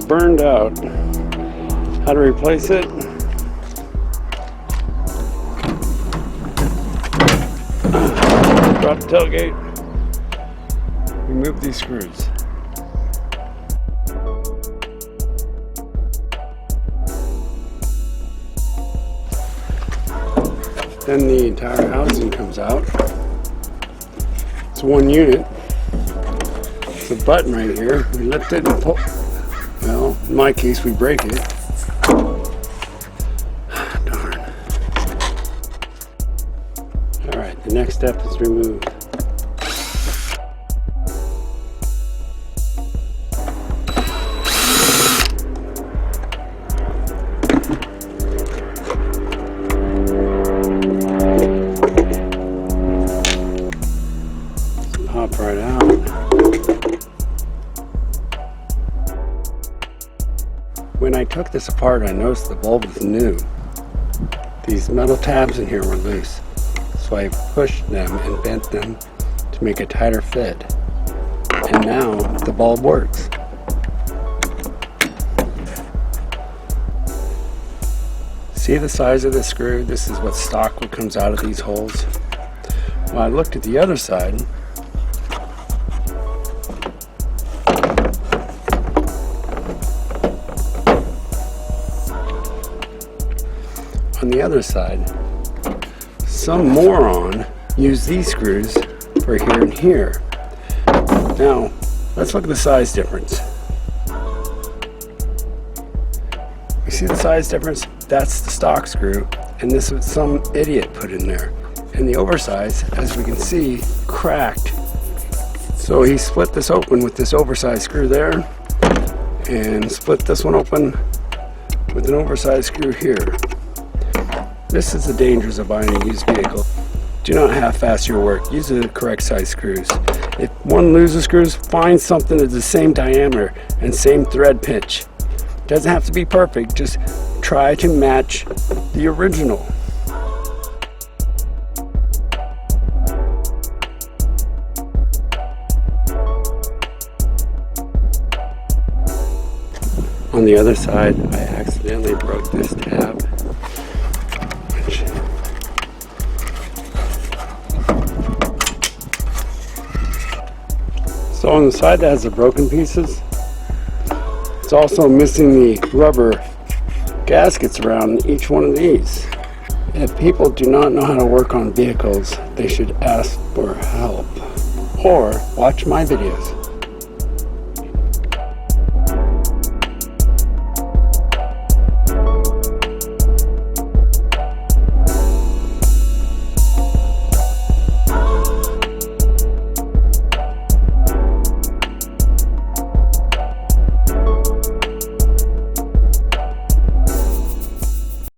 burned out. How to replace it? Drop the tailgate. Remove these screws. Then the entire housing comes out. It's one unit. It's a button right here. We lift it and pull. Well, in my case, we break it. Darn. Alright, the next step is remove. Pop right out. When I took this apart, I noticed the bulb was new. These metal tabs in here were loose, so I pushed them and bent them to make a tighter fit. And now the bulb works. See the size of the screw? This is what stock comes out of these holes. When I looked at the other side, on the other side, some moron used these screws for here and here. Now, let's look at the size difference. You see the size difference? That's the stock screw, and this was some idiot put in there. And the oversized, as we can see, cracked. So he split this open with this oversized screw there, and split this one open with an oversized screw here. This is the dangers of buying a used vehicle. Do not half-ass your work. Use the correct size screws. If one loses screws, find something that's the same diameter and same thread pitch. Doesn't have to be perfect, just try to match the original. On the other side, I accidentally broke this tab. So on the side that has the broken pieces, it's also missing the rubber gaskets around each one of these. If people do not know how to work on vehicles, they should ask for help or watch my videos.